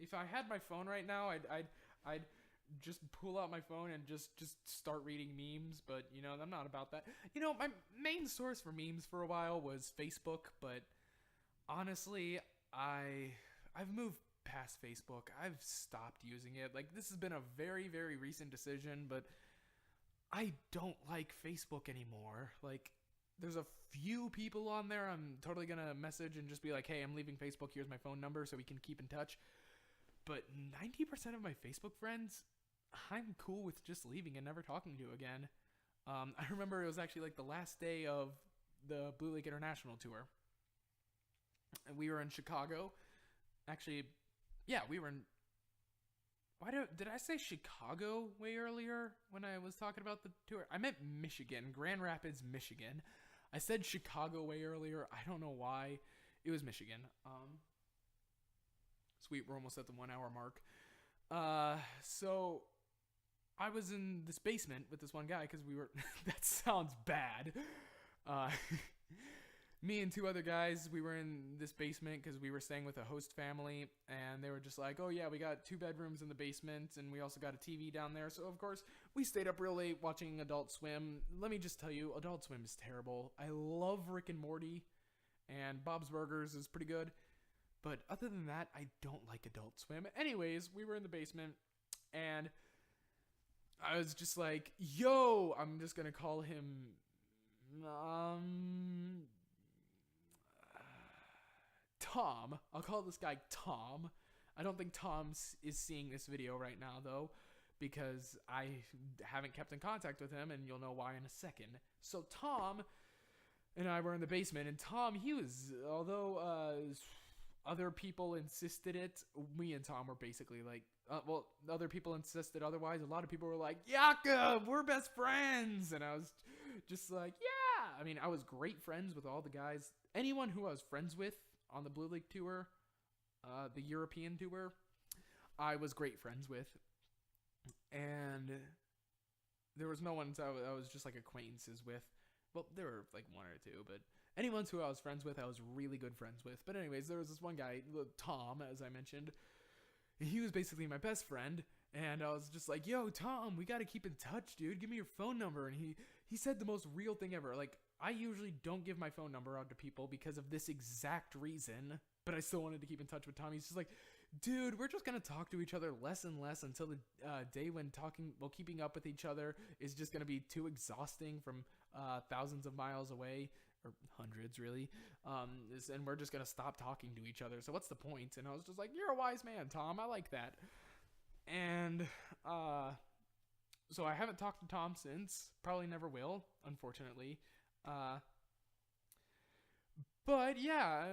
If I had my phone right now, I'd just pull out my phone and just start reading memes. But I'm not about that. My main source for memes for a while was Facebook, but honestly, I've moved past Facebook. I've stopped using it. Like, this has been a very, very recent decision, but I don't like Facebook anymore. Like, there's a few people on there I'm totally gonna message and just be like, hey, I'm leaving Facebook, here's my phone number so we can keep in touch. But 90% of my Facebook friends, I'm cool with just leaving and never talking to again. I remember it was actually like the last day of the Blue Lake International tour. And we were in Chicago. Actually, yeah, we were in... Did I say Chicago way earlier when I was talking about the tour? I meant Michigan, Grand Rapids, Michigan. I said Chicago way earlier. I don't know why. It was Michigan. Sweet, we're almost at the 1 hour mark. So I was in this basement with this one guy because we were... that sounds bad. Me and two other guys, we were in this basement because we were staying with a host family, and they were just like, oh yeah, we got 2 bedrooms in the basement, and we also got a TV down there. So of course, we stayed up real late watching Adult Swim. Let me just tell you, Adult Swim is terrible. I love Rick and Morty, and Bob's Burgers is pretty good. But other than that, I don't like Adult Swim. Anyways, we were in the basement, and I was just like, yo, I'm just going to call him... Tom. I'll call this guy Tom. I don't think Tom is seeing this video right now, though, because I haven't kept in contact with him, and you'll know why in a second. So Tom and I were in the basement, and Tom, he was, although other people insisted it, me and Tom were basically like, other people insisted otherwise. A lot of people were like, Yakob, we're best friends. And I was just like, yeah. I mean, I was great friends with all the guys. Anyone who I was friends with on the Blue Lake tour, the European tour, I was great friends with. And there was no one I was just like acquaintances with. Well, there were like 1 or 2, but anyone who I was friends with, I was really good friends with. But anyways, there was this one guy, Tom, as I mentioned. He was basically my best friend. And I was just like, yo, Tom, we got to keep in touch, dude. Give me your phone number. And he said the most real thing ever. Like, I usually don't give my phone number out to people because of this exact reason, but I still wanted to keep in touch with Tom. He's just like, Dude, we're just gonna talk to each other less and less until the day when keeping up with each other is just gonna be too exhausting from thousands of miles away, or hundreds really. And we're just gonna stop talking to each other. So what's the point? And I was just like, you're a wise man, Tom. I like that. And so I haven't talked to Tom since. Probably never will, unfortunately. But yeah,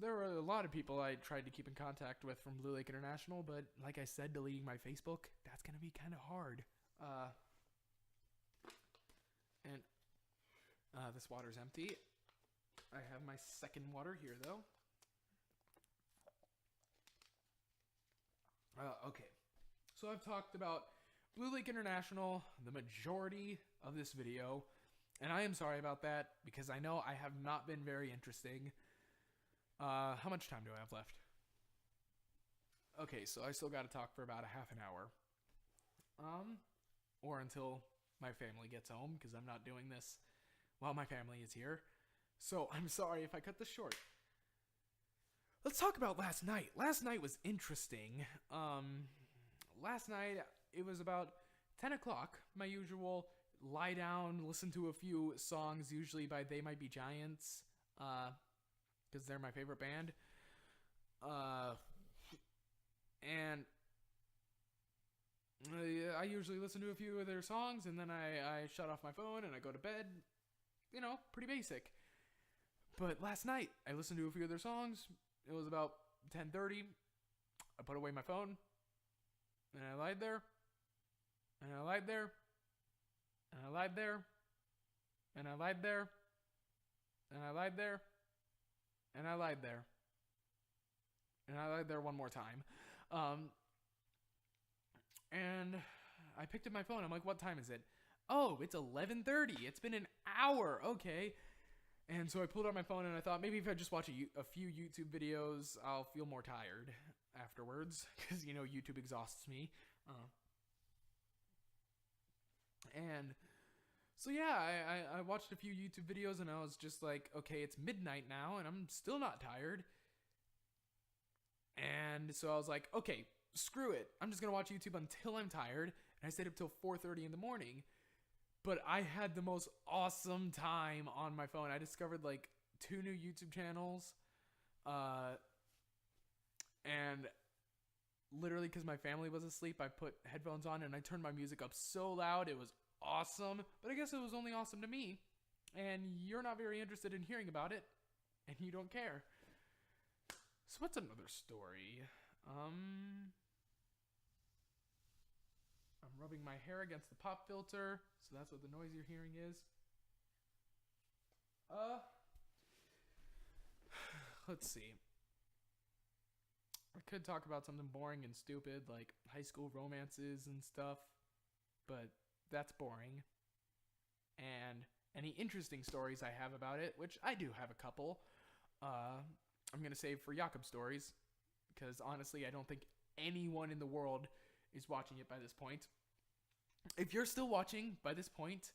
there were a lot of people I tried to keep in contact with from Blue Lake International, but like I said, deleting my Facebook, that's going to be kind of hard. And this water's empty. I have my second water here, though. Okay. So I've talked about Blue Lake International the majority of this video. And I am sorry about that, because I know I have not been very interesting. How much time do I have left? Okay, so I still got to talk for about a half an hour. Or until my family gets home, because I'm not doing this while my family is here. So I'm sorry if I cut this short. Let's talk about last night. Last night was interesting. Last night, it was about 10 o'clock, my usual lie down, listen to a few songs, usually by They Might Be Giants, because they're my favorite band. And I usually listen to a few of their songs, and then I shut off my phone and I go to bed. You know, pretty basic. But last night, I listened to a few of their songs. It was about 10:30. I put away my phone, and I lied there, and I lied there, and I lied there, and I lied there, and I lied there, and I lied there, and I lied there one more time. And I picked up my phone. I'm like, what time is it? Oh, it's 11:30. It's been an hour. Okay. And so I pulled out my phone and I thought maybe if I just watch a few YouTube videos, I'll feel more tired afterwards, because, you know, YouTube exhausts me. And so yeah, I watched a few YouTube videos and I was just like, okay, it's midnight now and I'm still not tired. And so I was like, okay, screw it. I'm just going to watch YouTube until I'm tired. And I stayed up till 4:30 in the morning. But I had the most awesome time on my phone. I discovered like 2 new YouTube channels. And literally, because my family was asleep, I put headphones on and I turned my music up so loud. It was awesome. But I guess it was only awesome to me. And you're not very interested in hearing about it. And you don't care. So what's another story? I'm rubbing my hair against the pop filter, so that's what the noise you're hearing is. Let's see. I could talk about something boring and stupid, like high school romances and stuff, but that's boring. And any interesting stories I have about it, which I do have a couple, I'm going to save for Yakob stories, because honestly, I don't think anyone in the world is watching it by this point. If you're still watching by this point,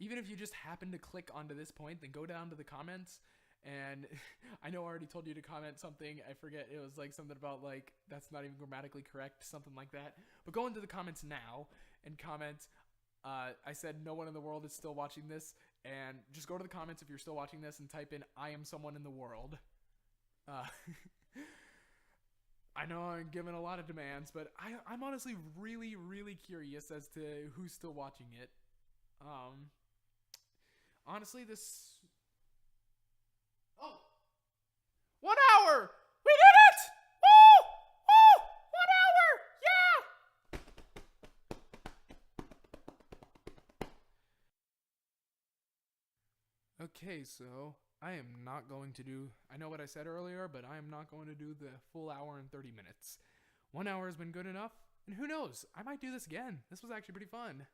even if you just happen to click onto this point, then go down to the comments. And I know I already told you to comment something. I forget. It was like something about like, that's not even grammatically correct, something like that. But go into the comments now and comment. I said no one in the world is still watching this. And just go to the comments if you're still watching this and type in, I am someone in the world. I know I'm giving a lot of demands, but I'm honestly really, really curious as to who's still watching it. Honestly, this... Oh! 1 hour! We did it! Woo! Woo! 1 hour! Yeah! Okay, so I am not going to do... I know what I said earlier, but I am not going to do the full hour and 30 minutes. 1 hour has been good enough, and who knows? I might do this again. This was actually pretty fun.